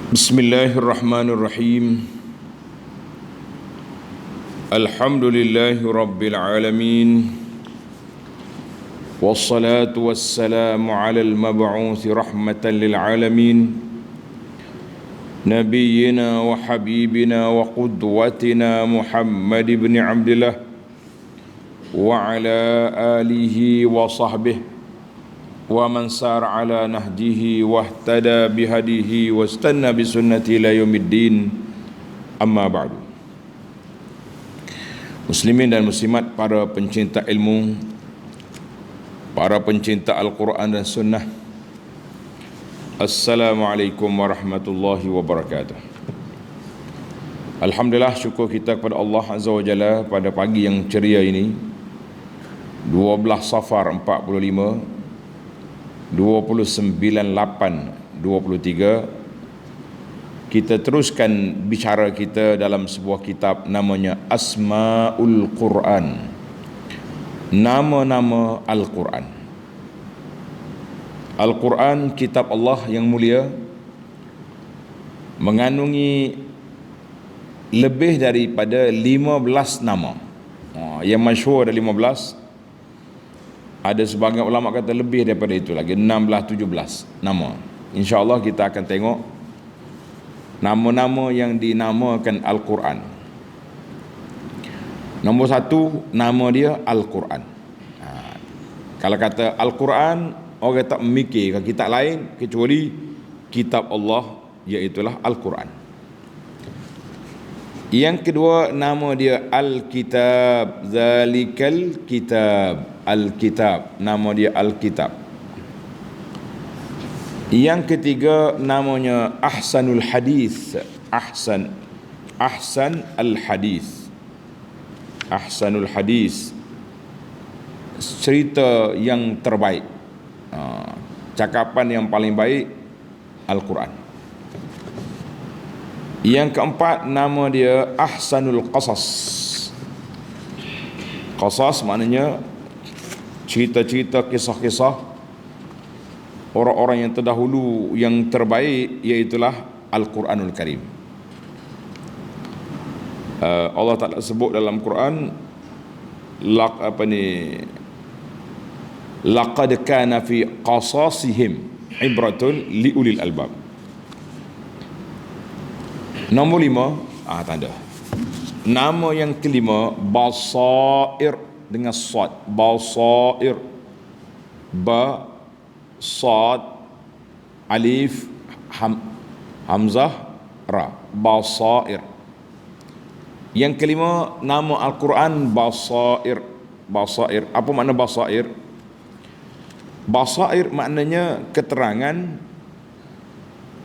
Bismillahirrahmanirrahim. Alhamdulillahi rabbil alamin. Wassalatu wassalamu ala al-mab'uthi rahmatan lil alamin. Nabiyyina wa habibina wa qudwatina Muhammad ibn Abdullah wa ala alihi wa sahbihi wa man sar ala nahjihi wahtada bihadihi wastanna bisunnati ila yaumiddin, amma ba'du. Muslimin dan muslimat, para pencinta ilmu, para pencinta Al-Quran dan Sunnah, Assalamualaikum warahmatullahi wabarakatuh. Alhamdulillah, syukur kita kepada Allah Azza wa Jalla pada pagi yang ceria ini, 12 Safar 45 29/8/23, kita teruskan bicara kita dalam sebuah kitab namanya Asmaul Quran, nama-nama Al-Quran. Al-Quran, kitab Allah yang mulia, mengandungi lebih daripada 15 nama. Yang masyhur ada 15. Ada sebagian ulama kata lebih daripada itu lagi, 16-17 nama. InsyaAllah kita akan tengok nama-nama yang dinamakan Al-Quran. Nombor 1, nama dia Al-Quran. Kalau kata Al-Quran, orang tak memikirkan kitab lain kecuali kitab Allah, iaitulah Al-Quran. Yang kedua, nama dia Al-Kitab, Zalikal Kitab, Al-Kitab, nama dia Al-Kitab. Yang ketiga, namanya Ahsanul Hadis, Ahsan Al-Hadis, Ahsanul Hadis, cerita yang terbaik, cakapan yang paling baik, Al-Quran. Yang keempat, nama dia Ahsanul Qasas. Qasas maknanya cerita-cerita, kisah-kisah orang-orang yang terdahulu yang terbaik, iaitulah Al-Quranul Karim. Allah Ta'ala sebut dalam Quran, laqad kana fi qasasihim ibratun liulil albab. Nombor 5, tanda. Nama yang kelima, Basair dengan sad, Basair, ba, sad, alif, hamzah, ra, Basair. Yang kelima, nama Al-Quran Basair. Basair, apa makna Basair? Basair maknanya keterangan,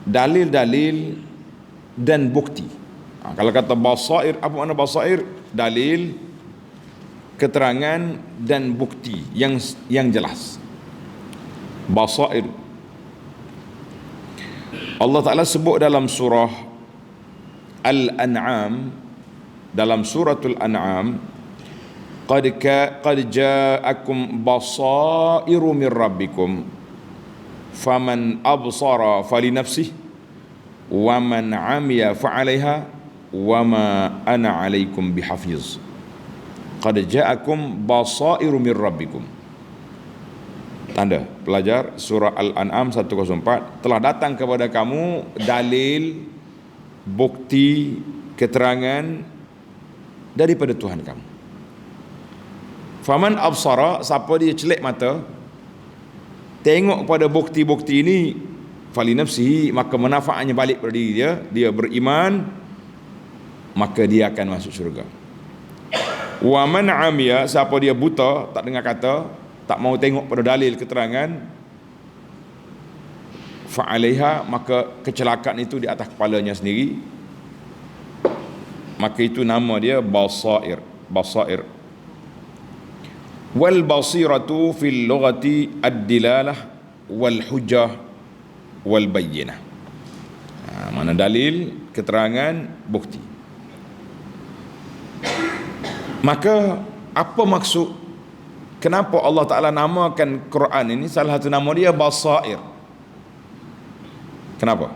dalil-dalil dan bukti. Kalau kata basair, apa makna basair? Dalil, keterangan dan bukti yang jelas. Basair. Allah Ta'ala sebut dalam surah Al-An'am, dalam suratul An'am, qad ja'akum basairu min rabbikum faman absara falinafsihi wa man 'amiya fa'alaiha wa ma ana 'alaikum bihafiz. Qad ja'akum basairu min rabbikum. Tanda pelajar surah Al-An'am 104, telah datang kepada kamu dalil, bukti, keterangan daripada Tuhan kamu. Faman absara, siapa dia celik mata tengok pada bukti-bukti ini, fali nafsihi, maka manfaatnya balik pada diri dia. Dia beriman, maka dia akan masuk syurga. Wa man 'amiya, siapa dia buta, tak dengar kata, tak mau tengok pada dalil, keterangan, fa'alaiha, maka kecelakaan itu di atas kepalanya sendiri. Maka itu nama dia Basair. Basair. Wal basiratu fil lughati ad-dilalah wal hujjah wal bayyinah. Mana dalil, keterangan, bukti. Maka apa maksud, kenapa Allah Ta'ala namakan Quran ini, salah satu nama dia Basair? Kenapa?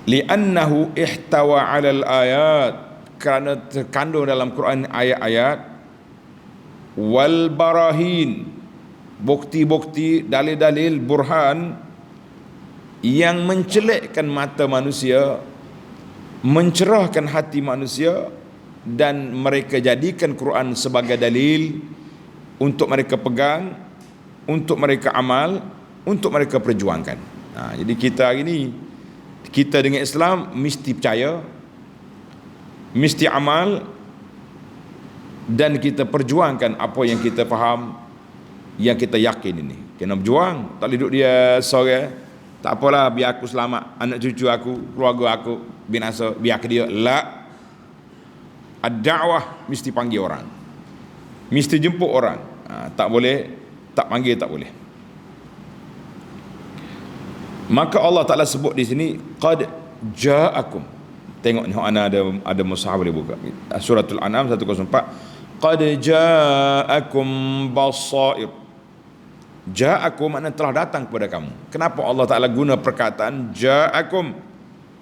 li'annahu ihtawa 'alal ayat, kerana terkandung dalam Quran ayat-ayat, wal barahin, bukti-bukti, dalil-dalil, burhan yang mencelikkan mata manusia, mencerahkan hati manusia, dan mereka jadikan Quran sebagai dalil untuk mereka pegang, untuk mereka amal, untuk mereka perjuangkan. Jadi kita hari ni, kita dengan Islam mesti percaya, mesti amal, dan kita perjuangkan apa yang kita faham, yang kita yakin ini. Kena berjuang, tak boleh duduk dia seorang, tak apalah, biar aku selamat, anak cucu aku, keluarga aku binasa, biar ke dia. La, ad-da'wah mesti panggil orang, mesti jemput orang. Tak boleh tak panggil, tak boleh. Maka Allah Ta'ala sebut di sini, qad ja'akum. Tengok ni, ada mushaf boleh buka, suratul An'am 104. Qad ja'akum basair. Ja'akum makna telah datang kepada kamu. Kenapa Allah Ta'ala guna perkataan ja'akum,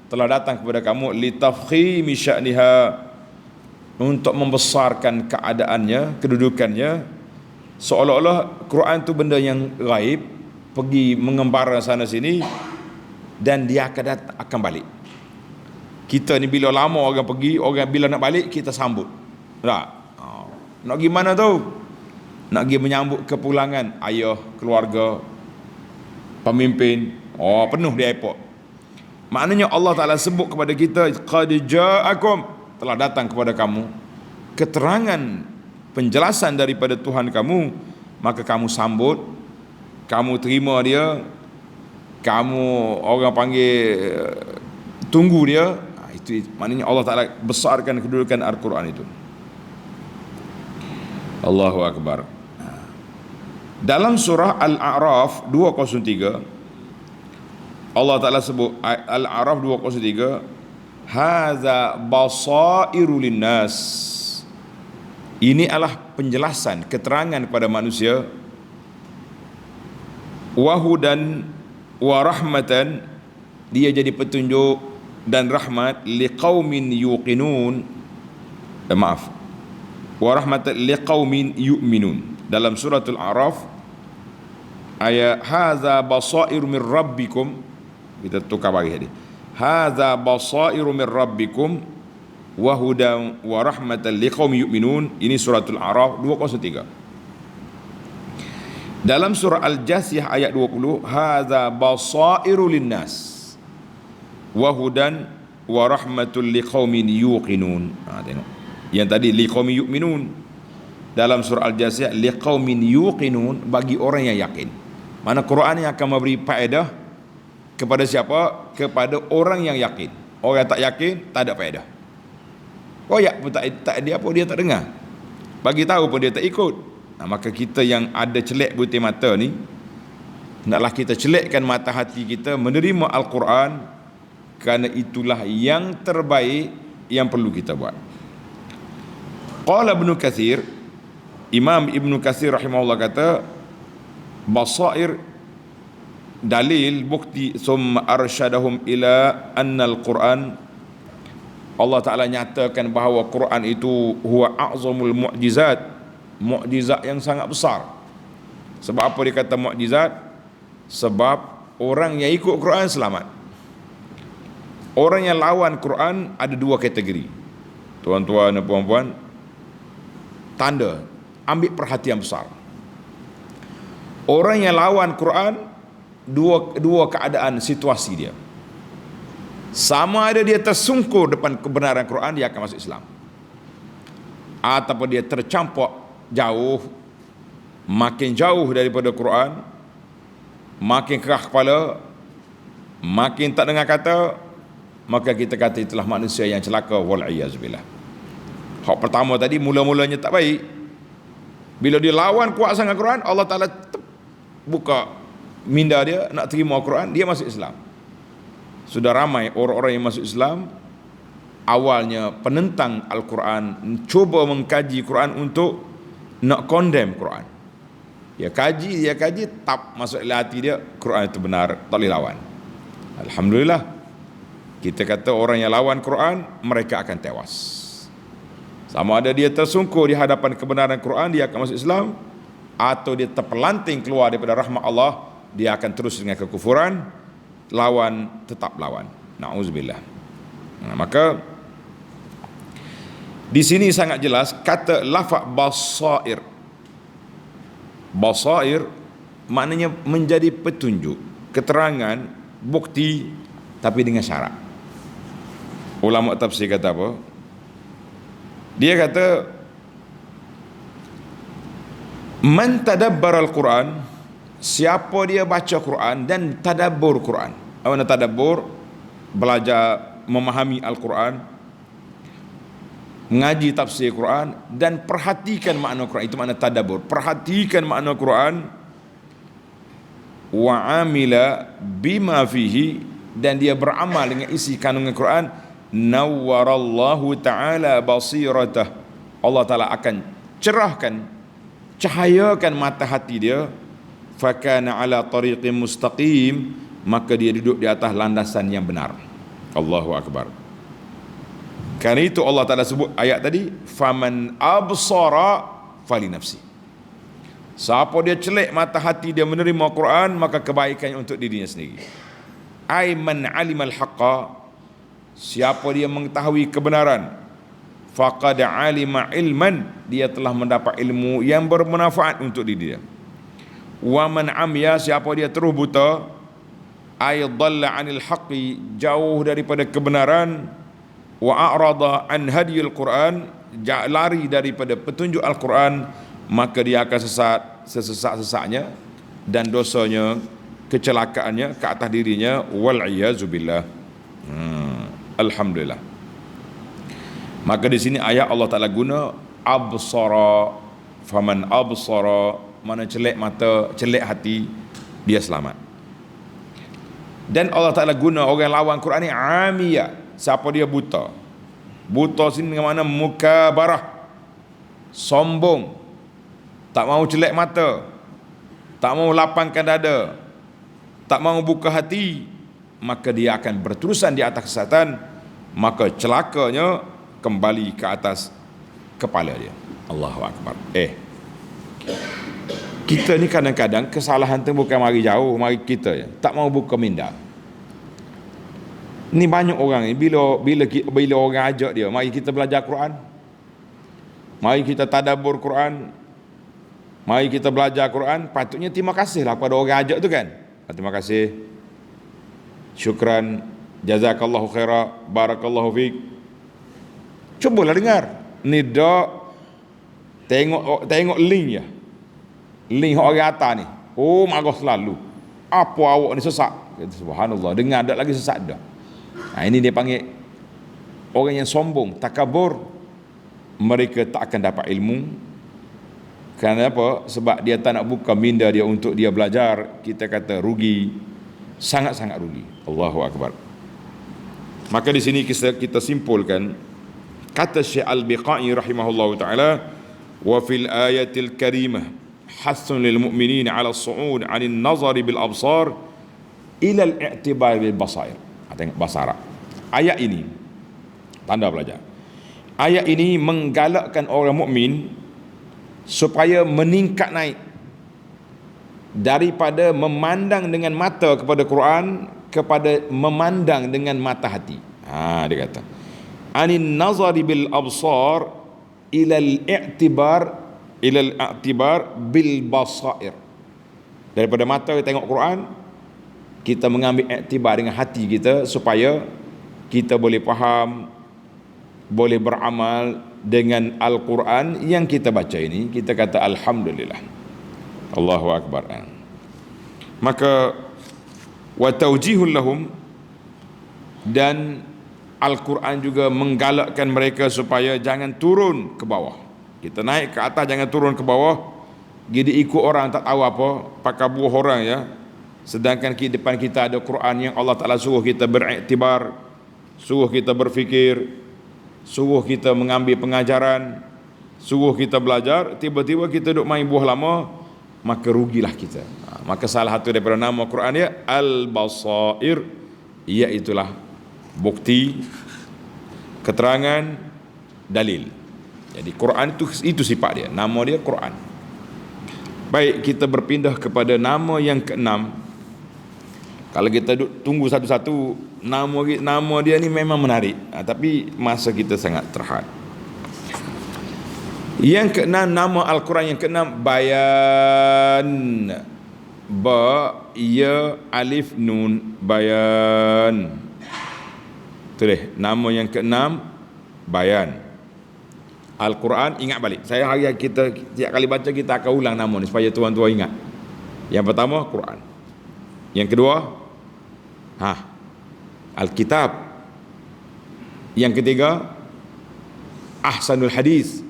telah datang kepada kamu? Litafkhimi sya'niha, untuk membesarkan keadaannya, kedudukannya, seolah-olah Quran tu benda yang gaib, pergi mengembara sana sini, dan dia akan balik. Kita ni bila lama orang pergi, orang bila nak balik kita sambut. Tak? Nak pergi mana tu? Nak pergi menyambut kepulangan ayah, keluarga, pemimpin. Penuh di airport. Maknanya Allah Ta'ala sebut kepada kita, qad ja'akum, telah datang kepada kamu keterangan, penjelasan daripada Tuhan kamu, maka kamu sambut, kamu terima dia, kamu orang panggil tunggu dia. Itu maknanya Allah Ta'ala besarkan kedudukan Al-Quran itu. Allahu Akbar. Dalam surah Al-A'raf 203, Allah Ta'ala sebut, Al-A'raf 203, hadza basairu linnas, ini adalah penjelasan, keterangan kepada manusia, wahudan wa rahmatan, dia jadi petunjuk dan rahmat, liqaumin yuqinun, wa rahmatan liqaumin yu'minun. Dalam suratul A'raf ayat hadza basairu min rabbikum, kita tukar bagi hadis, hadza basairu min rabbikum wa hudan wa rahmatan liqaumin yu'minun. Ini suratul A'raf 203. Dalam surah Al-Jasiyah ayat 20, hadza basairu linnas wa hudan wa rahmatul liqaumin yuqinun. Tengok yang tadi liqaumin yu'minun, dalam surah Al-Jasiyah liqaumin yuqinun, bagi orang yang yakin. Mana Quran yang akan memberi faedah kepada siapa? Kepada orang yang yakin. Orang yang tak yakin tak ada faedah. Koyak pun tak dia apa, dia tak dengar. Bagi tahu pun dia tak ikut. Maka kita yang ada celek butir mata ni, hendaklah kita celekkan mata hati kita menerima Al-Quran, kerana itulah yang terbaik yang perlu kita buat. Qala Ibnu Katsir, Imam Ibnu Katsir rahimahullah kata, basair dalil, bukti, summa arsyadahum ila anna al-Quran, Allah Ta'ala nyatakan bahawa Quran itu huwa a'zamul mu'jizat, mu'jizat yang sangat besar. Sebab apa dia kata mu'jizat? Sebab orang yang ikut Quran selamat. Orang yang lawan Quran ada dua kategori. Tuan-tuan dan puan-puan, tanda, ambil perhatian besar. Orang yang lawan Quran, dua keadaan, situasi dia. Sama ada dia tersungkur depan kebenaran Quran, dia akan masuk Islam, ataupun dia tercampak jauh, makin jauh daripada Quran, makin kerah kepala, makin tak dengar kata, maka kita kata itulah manusia yang celaka, wal'iyazubillah. Hak pertama tadi mula-mulanya tak baik. Bila dia lawan kuat sangat Quran, Allah Ta'ala buka minda dia nak terima Quran, dia masuk Islam. Sudah ramai orang-orang yang masuk Islam awalnya penentang Al-Quran, cuba mengkaji Quran untuk nak condemn Quran. Dia kaji, tak masuk dalam hati dia Quran itu benar, tak boleh lawan. Alhamdulillah, Kita kata orang yang lawan Quran, mereka akan tewas. Sama ada dia tersungkur di hadapan kebenaran Quran, dia akan masuk Islam, atau dia terpelanting keluar daripada rahmat Allah, dia akan terus dengan kekufuran. Lawan, tetap lawan. Na'udzubillah. Maka di sini sangat jelas kata lafaz basair. Basair maknanya menjadi petunjuk, keterangan, bukti, tapi dengan syarat. Ulama tafsir kata apa? Dia kata man tadabbara al-Quran, siapa dia baca Quran dan tadabbur Quran. Apa nak tadabbur? Belajar memahami Al-Quran, mengaji tafsir Quran dan perhatikan makna Quran. Itu makna tadabbur. Perhatikan makna Quran. Wa amila bima fihi, dan dia beramal dengan isi kandungan Quran. Nawwarallahu ta'ala basiratah, Allah Ta'ala akan cerahkan, cahayakan mata hati dia. Fakana ala tariqin mustaqim, maka dia duduk di atas landasan yang benar. Allahu Akbar. Karena itu Allah Ta'ala sebut ayat tadi, faman absara fali nafsi. Siapa dia celek mata hati dia menerima Quran, maka kebaikannya untuk dirinya sendiri. Ai man alimal haqqa, siapa dia mengetahui kebenaran, faqad alima ilman, dia telah mendapat ilmu yang bermanfaat untuk diri dia. Wa man amya, siapa dia terus buta, ay dhalla anil haqqi, jauh daripada kebenaran, wa a'rada an hadiyil Quran, lari daripada petunjuk Al-Quran, maka dia akan sesat sesesak-sesaknya, dan dosanya, kecelakaannya ke atas dirinya. Wal iyazu billah. Alhamdulillah. Maka di sini ayat Allah Ta'ala guna absara, faman absara, mana celek mata, celek hati, dia selamat. Dan Allah Ta'ala guna orang lawan Quran ni amiyah, siapa dia buta. Buta sini dengan mana mukabarah, sombong, tak mau celek mata, tak mau lapangkan dada, tak mau buka hati, maka dia akan berterusan di atas kesesatan, maka celakanya kembali ke atas kepala dia. Allahu Akbar. Kita ni kadang-kadang kesalahan tu bukan mari jauh, mari kita je tak mau buka minda. Ni banyak orang ni bila orang ajak dia, mari kita belajar Quran, mari kita tadabbur Quran, mari kita belajar Quran, patutnya terima kasihlah pada orang ajak tu kan. Terima kasih, syukran, jazakallahu khaira, barakallahu fiik. Cubalah dengar. Ni dak tengok link ya. Link orang atas ni. Oh, marah selalu. Apa awak ni sesak? Subhanallah, dengar dak lagi sesak dah. Ini dia panggil orang yang sombong, takabur. Mereka tak akan dapat ilmu. Kerana apa? Sebab dia tak nak buka minda dia untuk dia belajar. Kita kata rugi, sangat-sangat rugi. Allahu Akbar. Maka di sini kita simpulkan kata Syekh Al-Biqai rahimahullahu taala, wa fil ayatil karimah hasun lil mu'minin ala as-su'ud 'anil nazari bil absar ila al-i'tibar bil basair. Tengok basara. Ayat ini tanda belajar. Ayat ini menggalakkan orang mukmin supaya meningkat naik daripada memandang dengan mata kepada Quran kepada memandang dengan mata hati. Dia kata anin nazari bil absar ila al-i'tibar bil basair. Daripada mata kita tengok Quran, kita mengambil iktibar dengan hati kita supaya kita boleh faham, boleh beramal dengan Al-Quran yang kita baca ini. Kita kata alhamdulillah. Allahu Akbar. Maka wa tawjihul lahum, dan Al-Quran juga menggalakkan mereka supaya jangan turun ke bawah. Kita naik ke atas, jangan turun ke bawah. Jadi ikut orang tak tahu apa, pakai buah orang ya. Sedangkan di depan kita ada Quran yang Allah Ta'ala suruh kita beriktibar, suruh kita berfikir, suruh kita mengambil pengajaran, suruh kita belajar. Tiba-tiba kita duduk main buah lama, maka rugilah kita. Maka salah satu daripada nama Quran dia Al-Basair, iaitulah bukti, keterangan, dalil. Jadi Quran itu sifat dia, nama dia Quran. Baik, kita berpindah kepada nama yang keenam. Kalau kita tunggu satu-satu, nama dia ni memang menarik, tapi masa kita sangat terhad. Yang keenam, nama Al-Quran yang keenam, bayan. Ba, ya, alif, nun, bayan. Tulis, nama yang keenam, bayan. Al-Quran, ingat balik. Saya hari kita setiap kali baca kita akan ulang nama ni supaya tuan-tuan ingat. Yang pertama, Quran. Yang kedua, Alkitab. Yang ketiga, Ahsanul Hadis,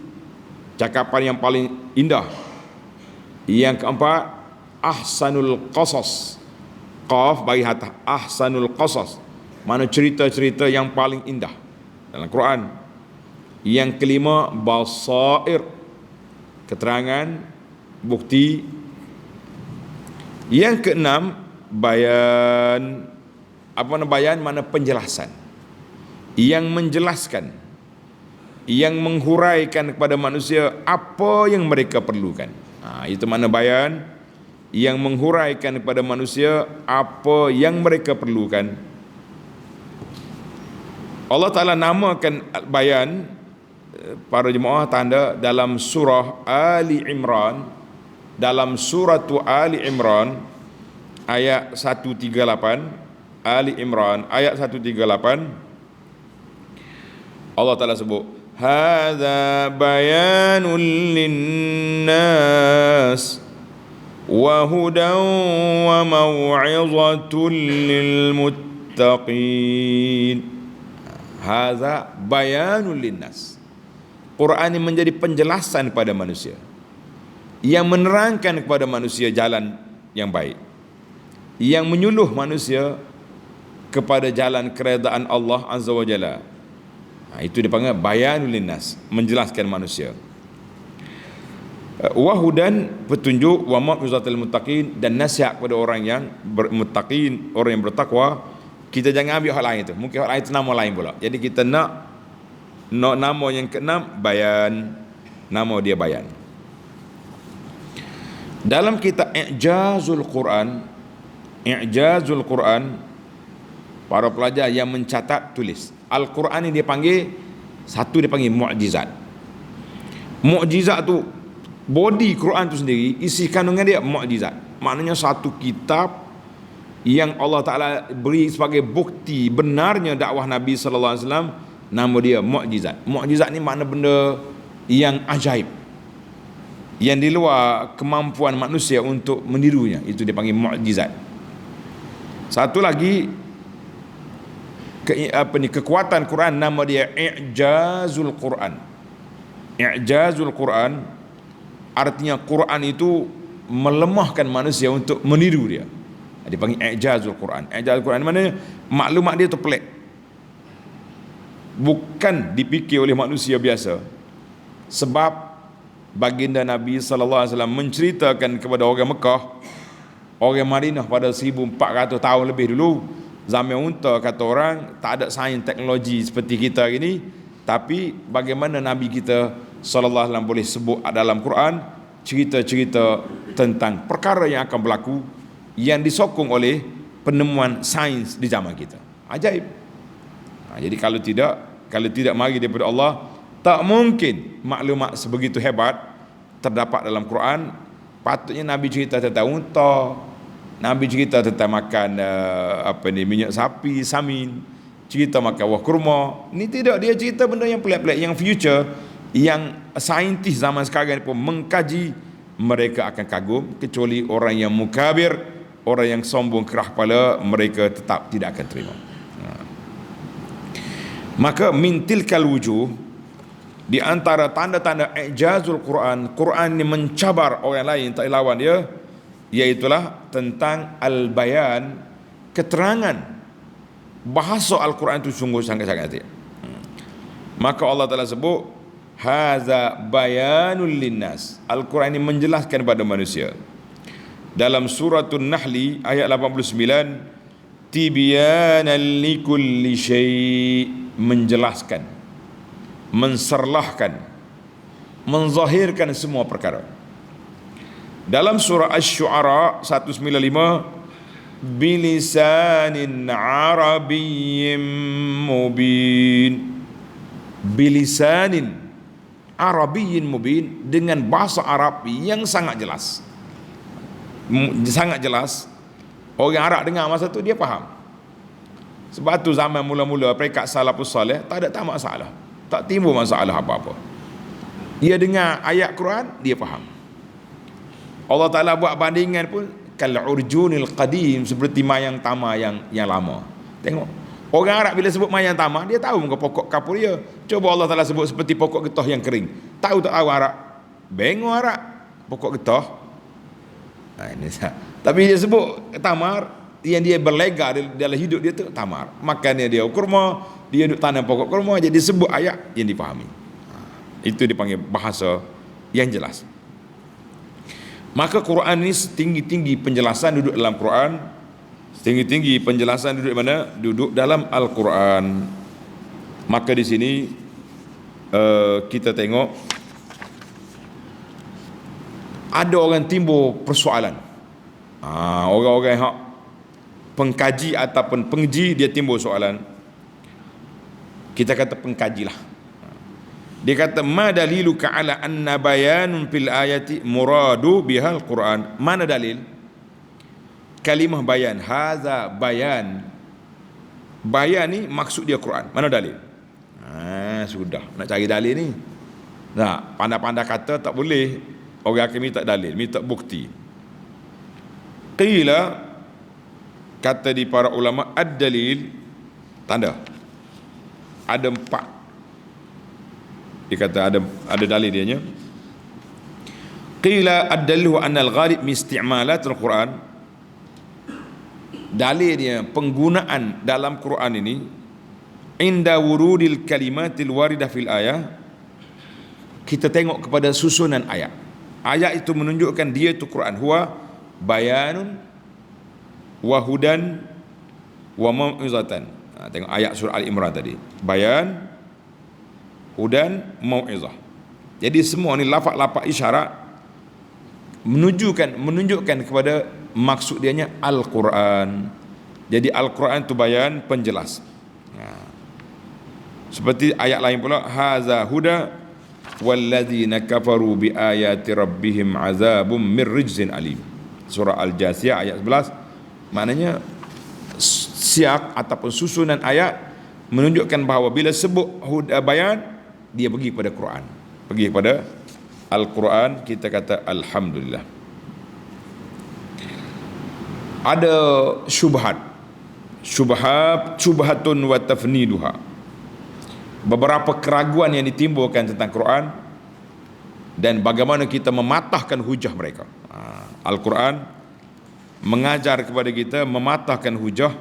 cakapan yang paling indah. Yang keempat, Ahsanul Qasas, Qaf bagi hatah, Ahsanul Qasas, mana cerita-cerita yang paling indah dalam Quran. Yang kelima, Basair, keterangan, bukti. Yang keenam, Bayan. Apa mana bayan? Mana penjelasan, yang menjelaskan, yang menghuraikan kepada manusia apa yang mereka perlukan. Itu mana bayan, yang menghuraikan kepada manusia apa yang mereka perlukan. Allah Ta'ala namakan bayan, para jemaah tanda, dalam surah Ali Imran, dalam surah Ali Imran ayat 138, Ali Imran ayat 138, Allah Ta'ala sebut, hadza bayanun linnas wa hudan wa mau'izatun lil muttaqin. Hadza bayanun linnas, Quran ini menjadi penjelasan kepada manusia, yang menerangkan kepada manusia jalan yang baik, yang menyuluh manusia kepada jalan keredaan Allah Azza wa Jalla. Itu dipanggil bayanul linnas, menjelaskan manusia. Wahudan, petunjuk, wa mau'izatul muttaqin, dan nasihat kepada orang yang bermuttaqin, orang yang bertakwa. Kita jangan ambil hal lain itu, mungkin hal lain itu nama lain pula. Jadi kita nak nama yang keenam, bayan, nama dia bayan. Dalam kitab I'jazul Quran, para pelajar yang mencatat tulis, Al-Quran ini dia panggil, satu dia panggil mukjizat. Mukjizat tu, body Quran tu sendiri, isi kandungan dia mukjizat. Maknanya satu kitab yang Allah Ta'ala beri sebagai bukti benarnya dakwah Nabi sallallahu alaihi wasallam, nama dia mukjizat. Mukjizat ni makna benda yang ajaib, yang di luar kemampuan manusia untuk menirunya, itu dia panggil mukjizat. Satu lagi, kekuatan Quran, nama dia I'jazul Quran. I'jazul Quran artinya Quran itu melemahkan manusia untuk meniru dia. Dipanggil I'jazul Quran. I'jazul Quran maknanya maklumat dia tu pelik, bukan dipikir oleh manusia biasa. Sebab baginda Nabi sallallahu alaihi wasallam menceritakan kepada orang Mekah, orang Madinah pada 1400 tahun lebih dulu, zaman unta, kata orang, tak ada sains teknologi seperti kita hari ini, tapi bagaimana Nabi kita sallallahu alaihi wasallam boleh sebut dalam Quran cerita-cerita tentang perkara yang akan berlaku, yang disokong oleh penemuan sains di zaman kita. Ajaib. Jadi kalau tidak mari daripada Allah, tak mungkin maklumat sebegitu hebat terdapat dalam Quran. Patutnya Nabi cerita tentang unta, Nabi cerita tentang makan minyak sapi, samin, cerita makan buah kurma. Ini tidak, dia cerita benda yang pelik-pelik, yang future, yang saintis zaman sekarang pun mengkaji, mereka akan kagum. Kecuali orang yang mukabir, orang yang sombong kerah kepala, mereka tetap tidak akan terima. Maka min tilkal wujuh, di antara tanda-tanda i'jazul Quran, Quran ini mencabar orang lain, tak lawan dia, iaitulah tentang al-bayan, keterangan. Bahasa Al-Quran itu sungguh sangat-sangat. Maka Allah Ta'ala sebut, haza bayanul linnas, Al-Quran ini menjelaskan pada manusia. Dalam suratul Nahli ayat 89, tibyanan likulli syai', menjelaskan, menserlahkan, menzahirkan semua perkara. Dalam surah Asy-Syu'ara 195, bilisanin arabiyyin mubin, bilisanin arabiyyin mubin, dengan bahasa Arab yang sangat jelas. Sangat jelas. Orang Arab dengar masa tu dia faham. Sebab tu zaman mula-mula peringkat salafus salih tak ada masalah, tak timbul masalah apa-apa. Dia dengar ayat Quran, dia faham. Allah Ta'ala buat bandingan pun kal urjunil qadim, seperti mayang tama yang lama. Tengok, orang Arab bila sebut mayang tama, dia tahu muka pokok kapur dia. Coba Allah Ta'ala sebut seperti pokok getah yang kering, tahu tak tahu Arab? Bengok Arab pokok getah. Ini tapi dia sebut tamar, yang dia berlega dalam hidup dia tu tamar. Makannya dia kurma, dia duduk tanam pokok kurma, jadi sebut ayat yang dipahami. Itu dipanggil bahasa yang jelas. Maka Quran ini setinggi-tinggi penjelasan duduk dalam Quran. Setinggi-tinggi penjelasan duduk di mana? Duduk dalam Al-Quran. Maka di sini kita tengok ada orang timbul persoalan. Orang-orang yang pengkaji ataupun penguji, dia timbul soalan. Kita kata pengkaji lah. Dia kata, ma daliluka ala anna bayanun fil ayati muradu bihal Quran. Mana dalil? Kalimah bayan, haza bayan. Bayan ni maksud dia Quran. Mana dalil? Sudah nak cari dalil ni. Nah, pandai-pandai kata tak boleh. Orang akan minta dalil, minta bukti. Qila, kata di para ulama, ad-dalil, tanda. Ada 4. Dia kata ada dalil dianya. Qila ad-dalil anna al-ghalib min isti'malat al-Quran. Dalilnya penggunaan dalam Quran ini inda wurudil kalimatil waridah fil ayah. Kita tengok kepada susunan ayat. Ayat itu menunjukkan dia itu Quran. Huwa bayanun wa hudan wa mau'izatan. Tengok ayat surah Al-Imran tadi. Bayan, hudan, mau'izah. Jadi semua ni lafaz-lafaz isyarat menunjukkan kepada maksud dianya Al-Quran. Jadi Al-Quran itu bayan, penjelas. Seperti ayat lain pula, haza huda walladzina kafaru bi ayati rabbihim azabum mir rijzin alim. Surah Al-Jasiyah ayat 11. Maknanya siak ataupun susunan ayat menunjukkan bahawa bila sebut huda bayan, dia pergi pada Quran, pergi pada Al-Quran. Kita kata alhamdulillah. Ada syubhatun wa tafniduha, beberapa keraguan yang ditimbulkan tentang Quran dan bagaimana kita mematahkan hujah mereka. Al-Quran mengajar kepada kita mematahkan hujah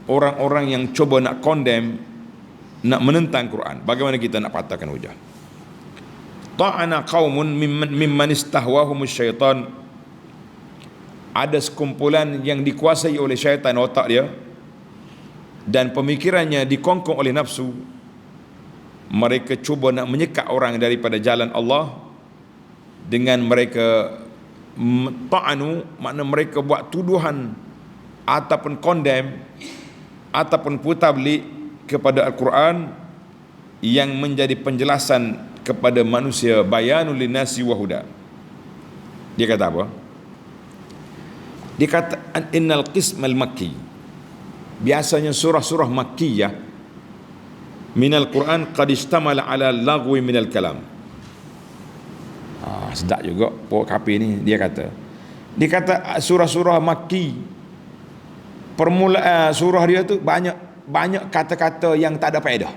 orang-orang yang cuba nak condemn, nak menentang Quran. Bagaimana kita nak patahkan hujah? Ta'ana qaumun mimman istahwahumus syaitan. Ada sekumpulan yang dikuasai oleh syaitan otak dia dan pemikirannya dikongkong oleh nafsu. Mereka cuba nak menyekat orang daripada jalan Allah dengan mereka ta'anu, makna mereka buat tuduhan ataupun condemn ataupun putar balik kepada Al-Quran yang menjadi penjelasan kepada manusia, bayanul linnasi wa huda. Dia kata apa? Dia kata innal qismal makki, biasanya surah-surah makkiyah minal Quran qad istamala ala lagwi minal kalam. Sedap juga pokok kapi ni. Dia kata surah-surah makki, permulaan surah dia tu banyak kata-kata yang tak ada faedah.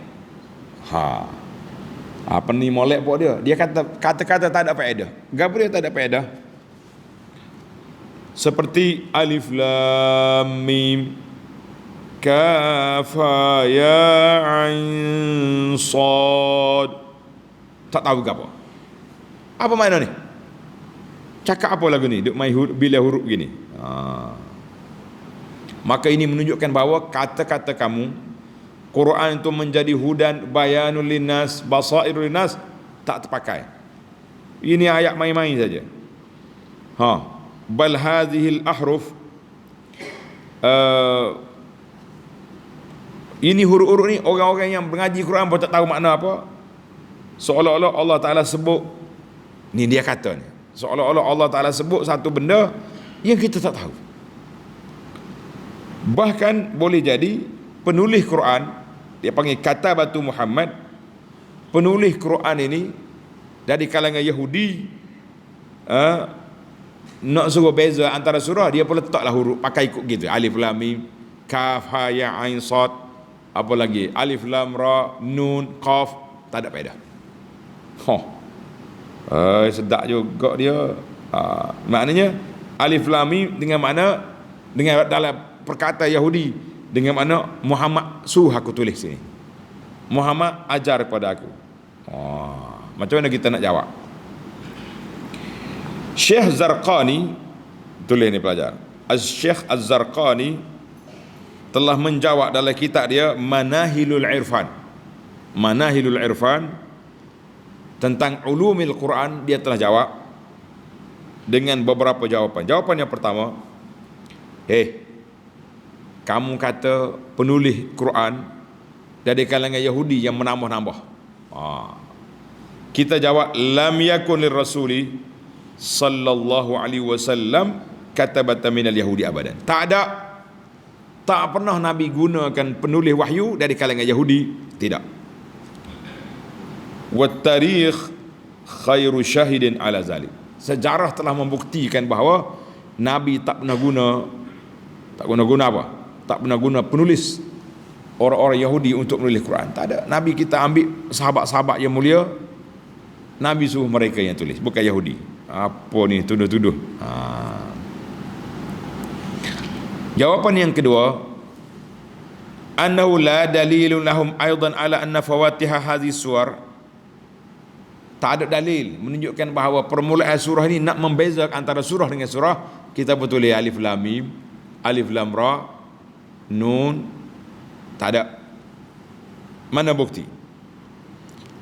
Apa ni molek pokok dia? Dia kata kata-kata tak ada faedah. Gapo dia tak ada faedah? Seperti alif lam mim kaf ya ain sad. Tak tahu gapo. Apa makna ni? Cakap apa lagu ni? Duk main huruf, bila huruf gini. Maka ini menunjukkan bahawa kata-kata kamu Quran itu menjadi hudan, bayanul linnas, basairul linnas, tak terpakai. Ini ayat main-main saja. Bal hadhil ahruf, ini huruf-huruf ni orang-orang yang mengaji Quran pun tak tahu makna apa. Seolah-olah Allah Ta'ala sebut, ni dia kata ni, seolah-olah Allah Ta'ala sebut satu benda yang kita tak tahu. Bahkan boleh jadi penulis Quran, dia panggil kata batu Muhammad, penulis Quran ini dari kalangan Yahudi, nak suruh beza antara surah, dia pun letaklah huruf pakai ikut gitu, alif lam mim, kaf ha ya ain sad, apa lagi, alif lam ra nun qaf, tak ada faedah. Sedap juga dia. Maknanya alif lam mim dengan makna, dengan dalam perkataan Yahudi, dengan makna Muhammad suruh aku tulis sini, Muhammad ajar kepada aku. Macam mana kita nak jawab? Syekh Zarqani, tulis ni pelajar, Syekh Az-Zarqani telah menjawab dalam kitab dia Manahilul Irfan, Manahilul Irfan, tentang ulumil Quran. Dia telah jawab dengan beberapa jawapan. Jawapan yang pertama, kamu kata penulis Quran dari kalangan Yahudi yang menambah-nambah. Kita jawab, lam yakun lirrasuli sallallahu alaihi wasallam katabatan minal yahudi abadan. Tak pernah Nabi gunakan penulis wahyu dari kalangan Yahudi, tidak. Wat tarikh khairu syahidin ala zalik. Sejarah telah membuktikan bahawa Nabi tak pernah guna apa? Tak pernah guna penulis orang-orang Yahudi untuk menulis Quran. Tak ada. Nabi kita ambil sahabat-sahabat yang mulia, Nabi suruh mereka yang tulis, bukan Yahudi. Apa ni tuduh-tuduh? Jawapan yang kedua, annahu la dalilun lahum aidan ala anna fawatiha hadhihi suwar. Tak ada dalil menunjukkan bahawa permulaan surah ini nak membezakan antara surah dengan surah. Kita betul alif lam mim, alif lam ra, nun, tak ada. Mana bukti?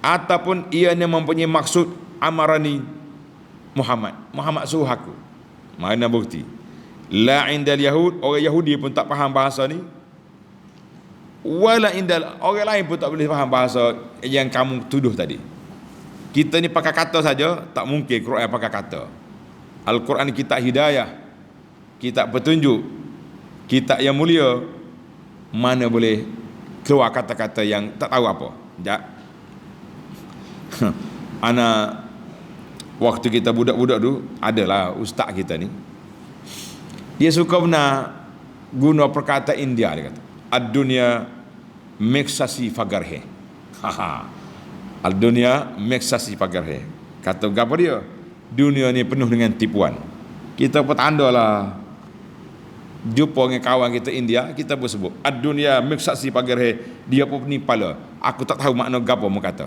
Ataupun ianya mempunyai maksud amarani Muhammad suruh aku. Mana bukti? La indal yahud, orang Yahudi pun tak faham bahasa ni. Wala indal, orang lain pun tak boleh faham bahasa yang kamu tuduh tadi. Kita ni pakai kata saja, tak mungkin Quran pakai kata. Al-Quran kitab hidayah, kitab petunjuk, kitab yang mulia, mana boleh keluar kata-kata yang tak tahu apa. Anak waktu kita budak-budak tu, adalah ustaz kita ni, dia suka benar guna perkataan India. Dia kata ad-dunya meksasi fagarhe. Al-dunya meksasi fagarhe. Kata apa dia? Dunia ni penuh dengan tipuan. Kita pun tanda lah, jumpa dengan kawan kita India, kita pun sebut ad-dunya meksasi fagarhe. Dia pun ni pala, aku tak tahu makna gapo mu kata.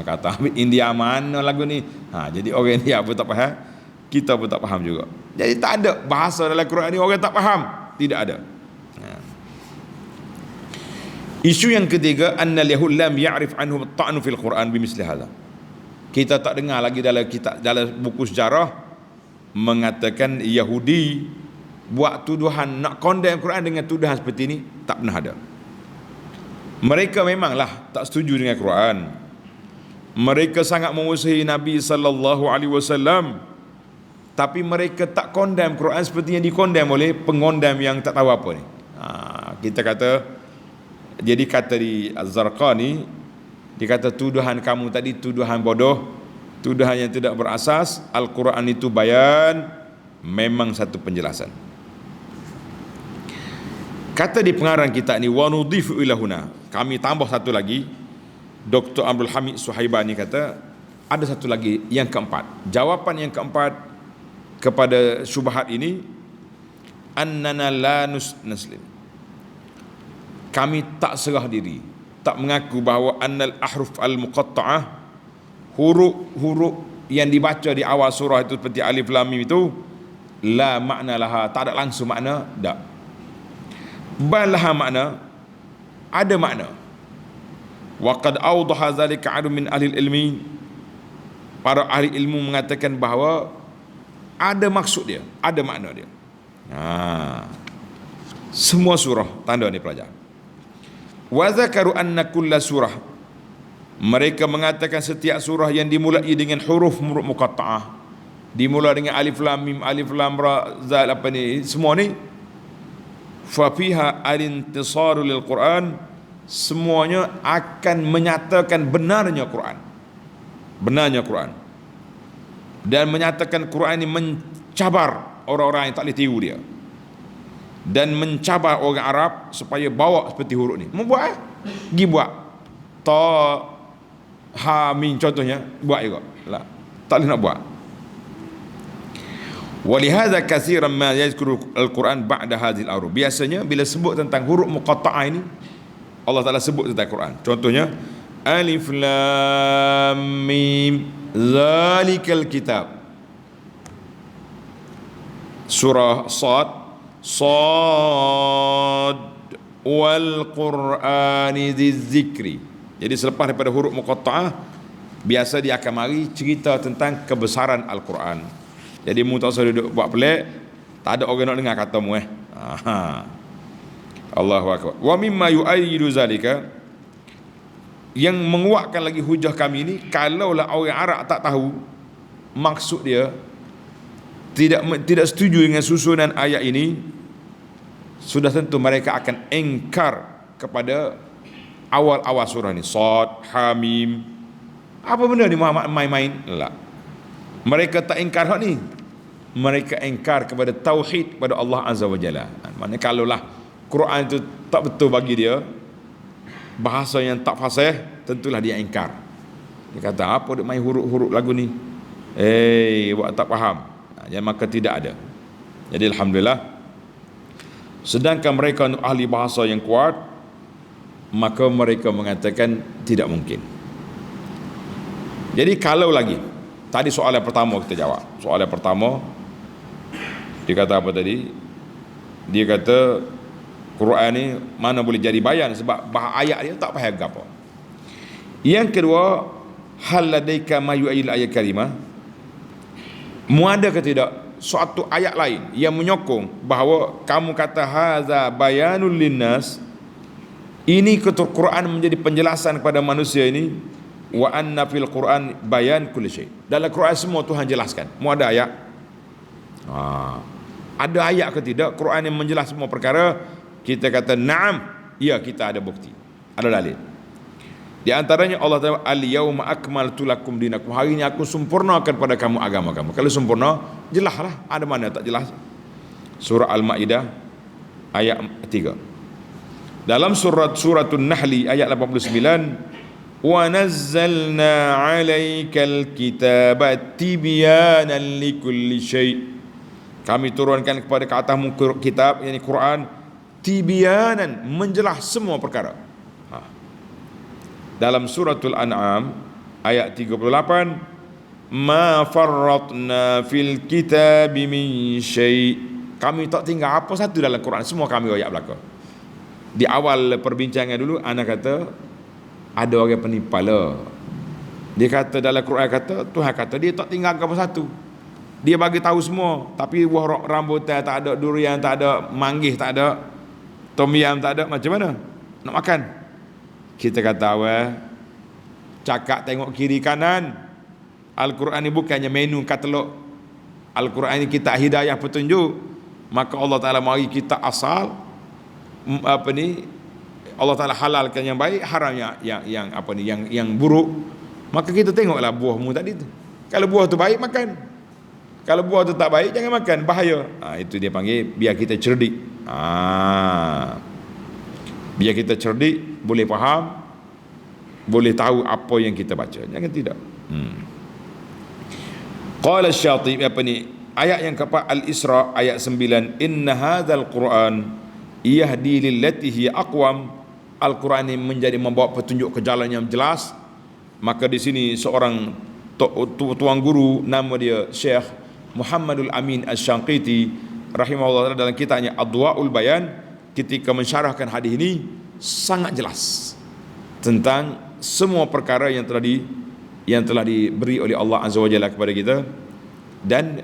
Kata India mana lagu ni. Jadi orang India pun tak faham, kita pun tak faham juga. Jadi tak ada bahasa dalam Quran ni orang tak faham, tidak ada. Isu yang ketiga, annal yahud lam ya'rif anhu at-ta'nu fil Quran bimisli hadha. Kita tak dengar lagi dalam kitab, dalam buku sejarah mengatakan Yahudi buat tuduhan nak condemn Quran dengan tuduhan seperti ini, tak pernah ada. Mereka memanglah tak setuju dengan Quran. Mereka sangat memusuhi Nabi sallallahu alaihi wasallam, tapi mereka tak condemn Quran seperti yang dikondem oleh pengondam yang tak tahu apa ni. Kita kata, jadi kata di Az-Zarqani, dia kata tuduhan kamu tadi tuduhan bodoh, tuduhan yang tidak berasas. Al-Quran itu bayan, memang satu penjelasan. Kata di pengarang kita ni, wa nudhifu ilahuna, kami tambah satu lagi. Dr. Abdul Hamid Suhaibani kata ada satu lagi, yang keempat. Jawapan yang keempat kepada syubhat ini, annana la nuslim, kami tak serah diri, tak mengaku bahawa annal ahruf al-muqatta'ah, huruf-huruf yang dibaca di awal surah itu seperti alif lam mim itu, la makna laha, tak ada langsung makna, tak. bal laha makna, ada makna. Wa qad awdaha zalika 'adun min ahli ilmi, para ahli ilmu mengatakan bahawa ada maksud dia, ada makna dia. Semua surah tanda ni pelajar. Wa zakaru anna kulla surah, mereka mengatakan setiap surah yang dimulai dengan huruf muqatta'ah, dimulai dengan alif lam mim, alif lam ra, zal, apa ni, semua ni, fa fiha al-intisaru lil Quran, semuanya akan menyatakan benarnya Quran, benarnya Quran, dan menyatakan Quran ini mencabar orang-orang yang tak boleh tiru dia, dan mencabar orang Arab supaya bawa seperti huruf ni. Mau buat pergi buat ta ha mim contohnya, buat juga lah, tak boleh nak buat. Walihadza katsiran ma yazkuru al-Quran ba'da hadhil al-huruf, biasanya bila sebut tentang huruf muqatta'ah ini, Allah Ta'ala sebut tentang Quran. Contohnya alif lam mim zalikal kitab, surah Sad, Sad wal Qur'ani dzikri. Jadi selepas daripada huruf muqatta'ah, biasa dia akan mari cerita tentang kebesaran Al-Quran. Jadi mu tak usah duduk buat pelik, tak ada orang nak dengar kata mu Allahu akbar. Wa mimma yu'ayyidu zalika, yang menguatkan lagi hujah kami ni, kalaulah orang Arab tak tahu maksud dia, tidak setuju dengan susunan ayat ini, sudah tentu mereka akan engkar kepada awal-awal surah ni, Sad, Hamim. Apa benda ni Muhammad main-main? Tak. Mereka tak engkar hak ni, mereka engkar kepada tauhid kepada Allah Azza wa Jalla. Maknanya kalaulah Quran itu tak betul bagi dia, bahasa yang tak fasih, tentulah dia engkar. Dia kata apa dia main huruf-huruf lagu ni, buat tak faham. Jadi maka tidak ada. Jadi alhamdulillah, sedangkan mereka ahli bahasa yang kuat, maka mereka mengatakan tidak mungkin. Jadi kalau lagi, tadi soalan pertama kita jawab. Soalan pertama, dia kata apa tadi? Dia kata Quran ni mana boleh jadi bayan sebab ayat dia tak faham apa. Yang kedua, hal ladaika ma yu'ayil ayat karimah, muada ke tidak suatu ayat lain yang menyokong bahawa kamu kata haza bayanul linnas, ini Quran menjadi penjelasan kepada manusia ini, wa anna fil Quran bayan kulli syai, dalam Quran semua Tuhan jelaskan. Muada ayat, ada ayat ke tidak Quran yang menjelas semua perkara? Kita kata na'am, ya, kita ada bukti, ada dalil. Di antaranya Allah Ta'ala, al-yawma akmaltu lakum dinakum, hari ini aku sempurnakan pada kamu agama kamu. Kalau sempurna, jelaslah. Ada mana tak jelas? Surah Al-Ma'idah ayat 3. Dalam suratun Nahli ayat 89, wa nazzalna 'alaikal kitaba tibyanan likulli syai', kami turunkan kepada ke atasmu kitab, yakni Quran, tibyanan, menjelas semua perkara. Dalam suratul An'am ayat 38, ma farratna fil kitabi min syai', kami tak tinggal apa satu dalam Quran, semua kami ayat belakang. Di awal perbincangan dulu ana kata ada orang penipala. Dia kata dalam Quran kata Tuhan kata dia tak tinggal apa satu. Dia bagi tahu semua, tapi buah rambutan tak ada, durian tak ada, manggis tak ada, tom yam tak ada, macam mana nak makan? Kita kata awal cakap tengok kiri kanan. Al-Quran ni bukannya menu katalog. Al-Quran ni kita hidayah petunjuk. Maka Allah Ta'ala mari kita asal Allah Ta'ala halalkan yang baik, haram yang buruk. Maka kita tengoklah buahmu tadi tu. Kalau buah tu baik, makan. Kalau buah tu tak baik, jangan makan, bahaya. Itu dia panggil biar kita cerdik. Biar kita cerdik, boleh faham, boleh tahu apa yang kita baca. Jangan tidak. Qala Syatibi, ayat yang keempat, Al-Isra ayat 9, inna hadzal Quran yahdi lillati hiya aqwam, Al-Quran ini menjadi membawa petunjuk ke jalan yang jelas. Maka di sini seorang tuan guru, nama dia Syekh Muhammadul Amin Asy-Syanqiti rahimahullah, dalam kitabnya Adwa'ul Bayan, ketika mensyarahkan hadis ini sangat jelas tentang semua perkara yang telah diberi oleh Allah Azza wa Jalla kepada kita. Dan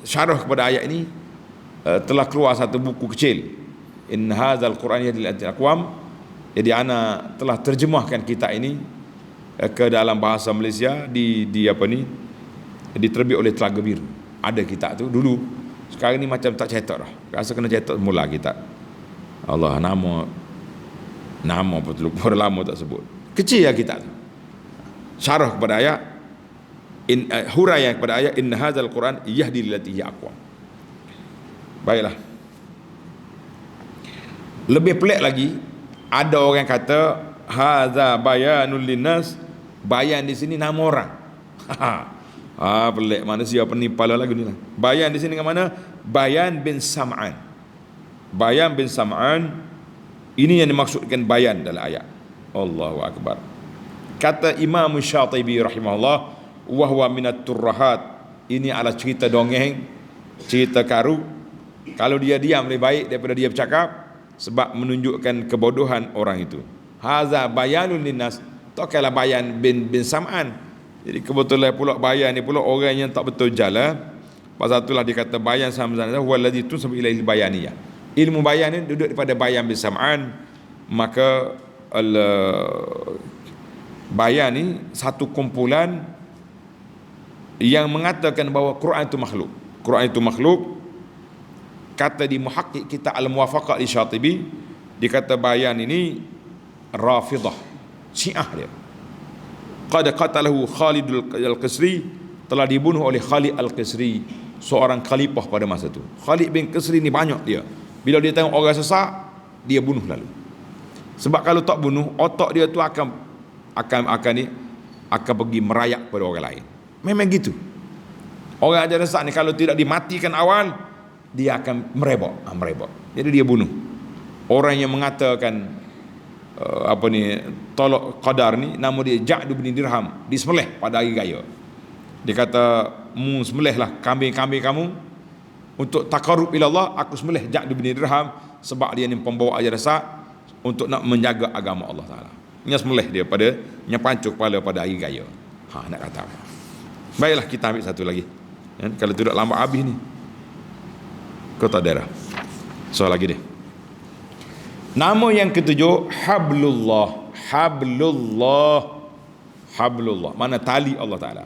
syarah kepada ayat ini telah keluar satu buku kecil, In hadzal Quran yahdil lil aqwam. Jadi ana telah terjemahkan kitab ini ke dalam bahasa Malaysia, diterbit oleh Telaga Biru. Ada kitab tu dulu, sekarang ni macam tak cetak dah, rasa kena cetak mula kitab. Allah, nama apa tu lupa, lama tak sebut. Kecil ya kitab tu. Syarah kepada ayat, huraian kepada ayat, inna hadzal Quran yahdi lillati hiya aqwam. Baiklah. Lebih pelik lagi, ada orang kata hadza bayanul linnas. Bayan di sini nama orang. Pelik, manusia penipal lagu ni lah. Bayan di sini dengan mana? Bayan bin Sam'an. Bayan bin Sam'an, ini yang dimaksudkan bayan dalam ayat. Allahu akbar. Kata Imam Syatibi rahimahullah, wa huwa minat turrahat. Ini adalah cerita dongeng, cerita karu. Kalau dia diam lebih baik daripada dia bercakap, sebab menunjukkan kebodohan orang itu. Haza bayanul linnas, tak kala Bayan bin Sam'an. Jadi kebetulan pula Bayan ni pula orang yang tak betul jalan. Pasal itulah dikata Bayan Sam'an huwa allazi tunsabu ilaihi bayaniyah. Ilmu bayan ni duduk pada Bayan bin Sam'an. Maka bayan ni satu kumpulan yang mengatakan bahawa Quran itu makhluk. Quran itu makhluk. Kata di muhakkik kita Al-Muwafaqah di Syatibi, dikata bayan ini Rafidah, Syiah dia. Qad qatalahu Khalid al-Qasri, telah dibunuh oleh Khalid al-Qasri, seorang khalifah pada masa itu. Khalid bin Qasri ni banyak dia. Bila dia tengok orang sesak, dia bunuh lalu. Sebab kalau tak bunuh, otak dia tu akan pergi merayak pada orang lain. Memang gitu. Orang ajar sesak ni kalau tidak dimatikan awal, dia akan merebak. Jadi dia bunuh. Orang yang mengatakan tolak qadar ni, nama dia Ja'd bin Dirham, disembelih pada hari raya. Dia kata, mu sembelihlah kambing-kambing kamu untuk takarrub ila Allah, aku sembelih Ja'd bin Dirham sebab dia ni pembawa ajar sesat untuk nak menjaga agama Allah Taala. Nya sembelih dia pada pancuk kepala pada hari raya. Nak kata apa? Baiklah, kita ambil satu lagi. Kalau tidak lambat habis ni. Kau tak ada dah. Soal lagi dia. Nama yang ketujuh, Hablullah. Hablullah, mana tali Allah Ta'ala.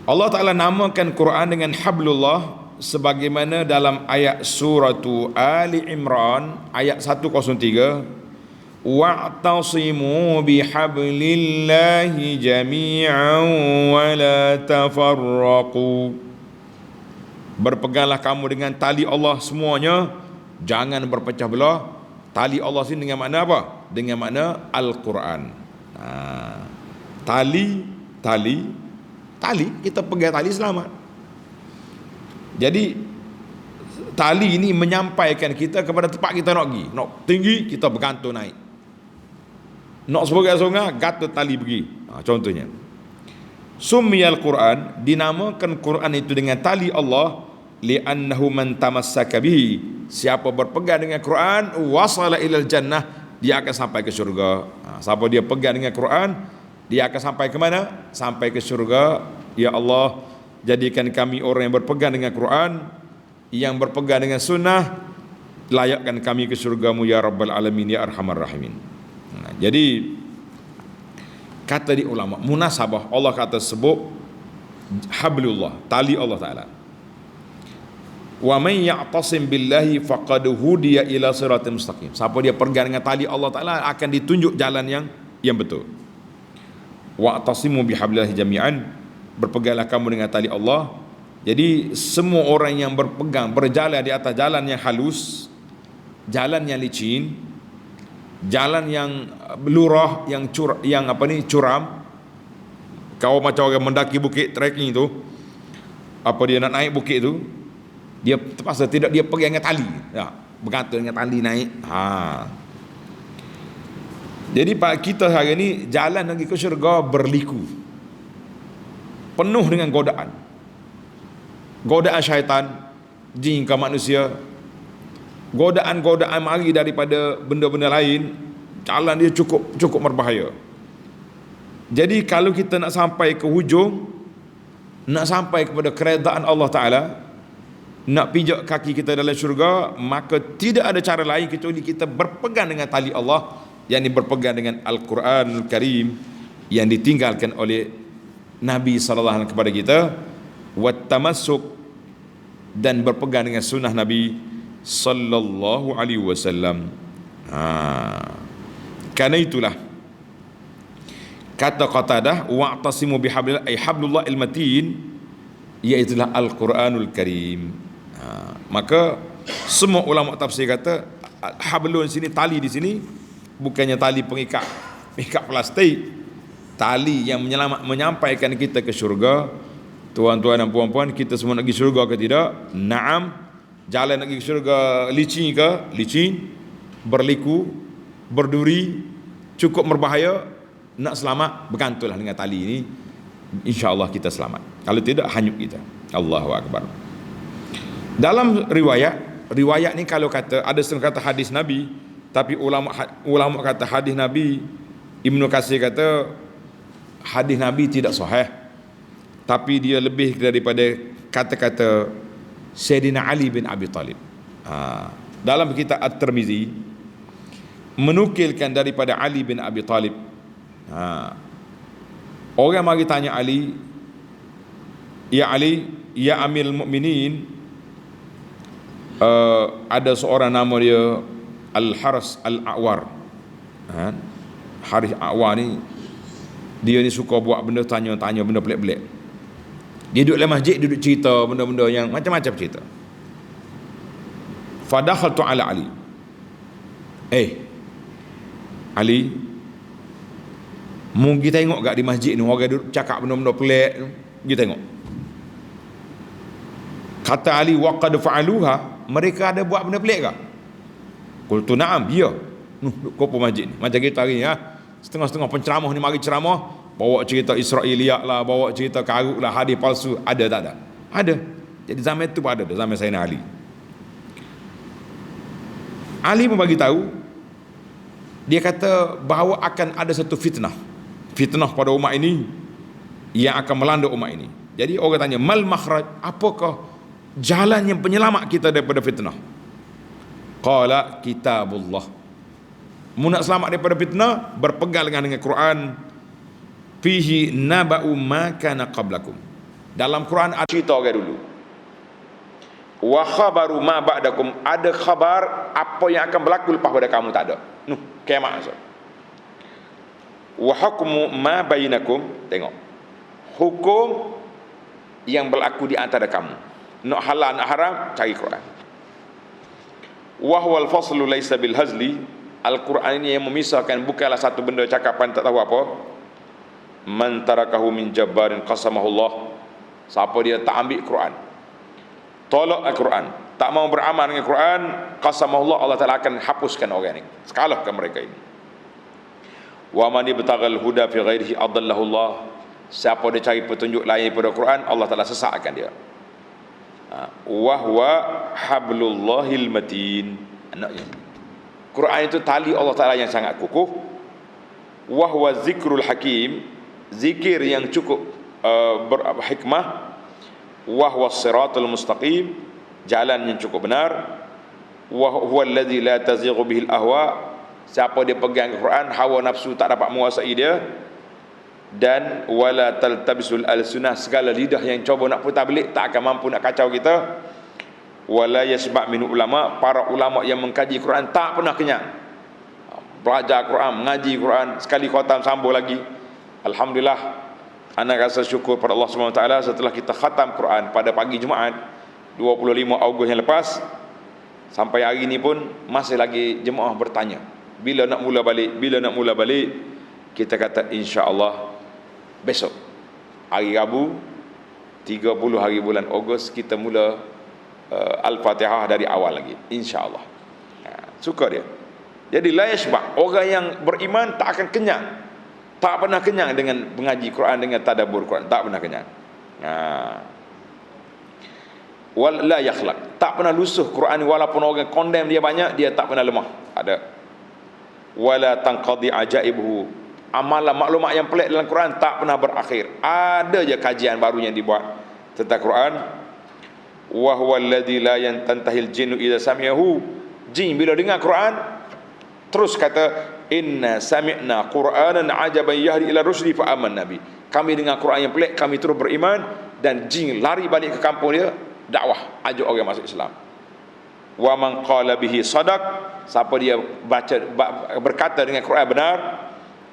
Allah Ta'ala namakan Quran dengan Hablullah sebagaimana dalam ayat surah Ali Imran ayat 103, wa'tasimu bihablillahi jami'an wa la tafarraqu. Berpeganglah kamu dengan tali Allah semuanya, jangan berpecah belah. Tali Allah sini dengan makna apa? Dengan makna Al-Quran. Tali, kita pegang tali selamat. Jadi tali ini menyampaikan kita kepada tempat kita nak pergi. Nak tinggi, kita bergantung naik. Nak sebagai-sebagai, gata tali pergi. Contohnya, Summiyal Quran, dinamakan Quran itu dengan tali Allah, li'annahu man tamassaka bihi, siapa berpegang dengan Quran, wasala ilal jannah, dia akan sampai ke syurga. Siapa dia pegang dengan Quran, dia akan sampai ke mana? Sampai ke syurga. Ya Allah, jadikan kami orang yang berpegang dengan Quran, yang berpegang dengan sunnah, layakkan kami ke syurgamu ya Rabbal Alamin ya Arhamar Rahimin. Jadi kata di ulama munasabah, Allah kata sebut hablullah, tali Allah Ta'ala. Wa man ya'tasim billahi faqad hudiya ila siratal mustaqim. Siapa dia pegang dengan tali Allah Ta'ala akan ditunjuk jalan yang betul. Wa'tasimu bihablillahi jami'an, berpeganglah kamu dengan tali Allah. Jadi semua orang yang berjalan di atas jalan yang halus, jalan yang licin, jalan yang lurah, yang curam. Kau macam orang mendaki bukit, trekking tu, dia nak naik bukit tu, dia terpaksa tidak, dia pegang dengan tali, bergantung dengan tali naik. Jadi kita hari ni jalan lagi ke syurga berliku, penuh dengan godaan syaitan, jin ke manusia. godaan-godaan mari daripada benda-benda lain, jalan dia cukup berbahaya. Jadi kalau kita nak sampai ke hujung, nak sampai kepada keredaan Allah Ta'ala, nak pijak kaki kita dalam syurga, maka tidak ada cara lain kecuali kita berpegang dengan tali Allah, yang berpegang dengan Al-Quranul Karim yang ditinggalkan oleh Nabi SAW kepada kita, wattamassuk, dan berpegang dengan sunnah Nabi sallallahu alaihi wasallam. Karena itulah kata Qatadah, wa'tasimu bihablillah ay hablullah al-matin, iaitulah Al-Quranul Karim. Maka semua ulama tafsir kata hablun sini, tali di sini bukannya tali pengikat plastik, tali yang menyampaikan kita ke syurga. Tuan-tuan dan puan-puan, kita semua nak pergi syurga ke tidak? Naam. Jalan nak pergi ke syurga licin ke? Licin, berliku, berduri, cukup berbahaya. Nak selamat, bergantunglah dengan tali ini, insya-Allah kita selamat. Kalau tidak, hanyut kita. Allahu Akbar. Dalam riwayat ni, kalau kata ada setengah kata hadis Nabi, tapi ulama kata hadis Nabi, Ibnu Katsir kata hadis Nabi tidak sahih, tapi dia lebih daripada kata-kata Sayyidina Ali bin Abi Talib. Dalam kitab At-Tirmizi menukilkan daripada Ali bin Abi Talib. Orang mari tanya Ali, ya Ali, ya Amirul Mukminin, ada seorang nama dia Al-Haris Al-A'war. Haris A'war ni, dia ni suka buat benda, tanya benda pelik-pelik. Dia duduk dalam masjid, duduk cerita benda-benda yang macam-macam cerita. Fadakhaltu ala Ali. Ali, mu pergi tengok gak di masjid ni orang duduk cakap benda-benda pelik tu, pergi tengok. Kata Ali, wa qad fa'aluha, mereka ada buat benda pelik ke? Qultu na'am, ya. Duduk kopo masjid ni macam kita hari ni, setengah-setengah penceramah ni mari ceramah, bawa cerita Israiliyat lah, bawa cerita karut lah, hadis palsu. Ada tak ada? Ada. Jadi zaman itu ada, zaman Sayyidina Ali. Ali membagi tahu, dia kata bahawa akan ada satu fitnah pada umat ini yang akan melanda umat ini. Jadi orang tanya, mal makhraj, apakah jalan yang penyelamat kita daripada fitnah? Qala kitabullah. Mu nak selamat daripada fitnah, berpegang dengan Quran. Fihi naba'u ma kana qablakum. Dalam Quran ada cerita orang dulu. Wa khabaru ma ba'dakum, ada khabar apa yang akan berlaku lepas pada kamu, tak ada. Kiamat maksud. Wa hukmu ma bainakum, tengok. Hukum yang berlaku di antara kamu. Nak halal nak haram, cari Quran. Wa huwal faslu laisa bil hazli. Al-Quran ini yang memisahkan, bukanlah satu benda cakapan tak tahu apa. Man tarakahu min jabbarin qasamahullah. Siapa dia tak ambil Quran, tolak Al-Quran, tak mau beramal dengan Quran, qasamahullah, Allah Ta'ala akan hapuskan orang ini, sekalahkan mereka ini. Wa man ibtaghal huda fi ghairihi adallahullah. Siapa dia cari petunjuk lain daripada Quran, Allah Ta'ala sesatkan dia. Wa huwa hablullahil matin. Anaknya, Quran itu tali Allah Ta'ala yang sangat kukuh. Wa huwa zikrul hakim, zikir yang cukup berhikmah. Wa huwa siratul mustaqim, jalan yang cukup benar. Wa huwa alladhi la tazighu bihil ahwa. Siapa dia pegang Quran, hawa nafsu tak dapat menguasai dia. Dan wala taltabisul al-sunnah, segala lidah yang cuba nak putar belik tak akan mampu nak kacau kita. Wala yasba' min ulama, para ulama yang mengkaji Quran tak pernah kenyang. Belajar Quran, mengaji Quran, sekali khatam sambung lagi. Alhamdulillah, ana rasa syukur pada Allah Subhanahu Wa Taala, setelah kita khatam Quran pada pagi Jumaat 25 Ogos yang lepas, sampai hari ini pun masih lagi jemaah bertanya, bila nak mula balik, bila nak mula balik. Kita kata insya-Allah besok hari Rabu 30 hari bulan Ogos kita mula Al-Fatihah dari awal lagi, insya-Allah. Suka dia. Jadi la yashba', orang yang beriman tak akan kenyang, tak pernah kenyang dengan mengaji Quran, dengan tadabbur Quran, tak pernah kenyang. Wal la yakhlaq, tak pernah lusuh Quran ni, walaupun orang condemn dia banyak, dia tak pernah lemah. Ada. Wala tanqadi ajaibuhu, amalan maklumat yang pelik dalam Quran tak pernah berakhir. Ada je kajian baru yang dibuat tentang Quran. Wa huwa alladhi la yantantahil jinnu idza sami'ahu, jin bila dengar Quran terus kata inna sami'na qur'anan ajaban yahdi ila rusdi fa amanna bi, kami dengar Quran yang pelik, kami terus beriman. Dan jin lari balik ke kampung dia, dakwah, ajak orang masuk Islam. Wa man qala bihi sadaq, siapa dia baca berkata dengan Quran benar.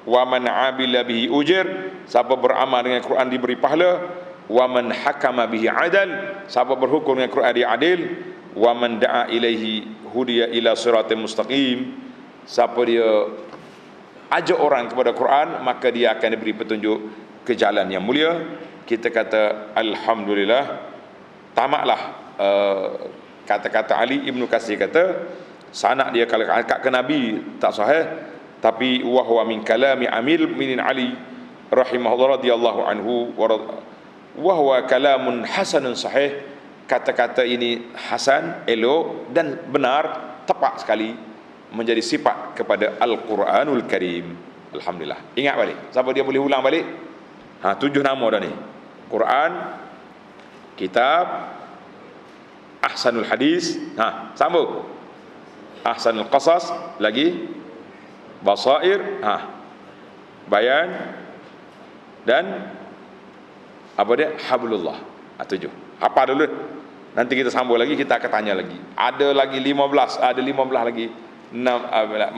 Wa man amila bihi ujir, siapa beramal dengan Quran diberi pahala. Wa man hakama bihi adal, siapa berhukum dengan Quran dia adil. Wa man da'a ilaihi hudiya ila siratal mustaqim, siapa dia ajak orang kepada Quran, maka dia akan diberi petunjuk ke jalan yang mulia. Kita kata alhamdulillah, tamatlah kata-kata Ali Ibnu Katsir kata sanad dia kalau angkat ke Nabi tak sahih, tapi wa huwa min kalami Amir min Ali rahimahullah radhiyallahu anhu wa huwa kalamun hasanun sahih. Kata-kata ini hasan, elok dan benar, tepat sekali, menjadi sifat kepada Al-Quranul Karim. Alhamdulillah. Ingat balik, siapa dia boleh ulang balik? 7 nama dah ni. Quran, kitab, ahsanul hadis, sambung. Ahsanul qasas, lagi basair, bayan, dan apa dia? Hablullah. 7. Apa dulu? Nanti kita sambung lagi, kita akan tanya lagi. Ada lagi 15, ada 15 lagi. 6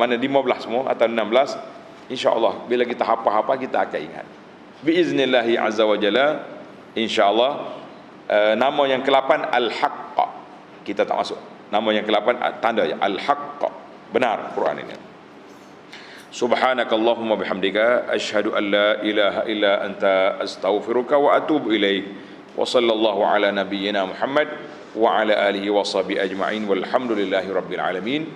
mana 15 semua atau 16? Insya-Allah bila kita hafal-hafal kita akan ingat. Biiznillahi azza wa jalla. InsyaAllah nama yang ke-8 Al-Haqq, kita tak masuk. Nama yang ke-8 tanda je Al-Haqq, benar Quran ini. Subhanakallahumma bihamdika asyhadu an la ilaha illa anta astaghfiruka wa atubu ilaik. Wa sallallahu ala nabiyyina Muhammad wa ala alihi wa sahbihi ajma'in walhamdulillahi rabbil alamin.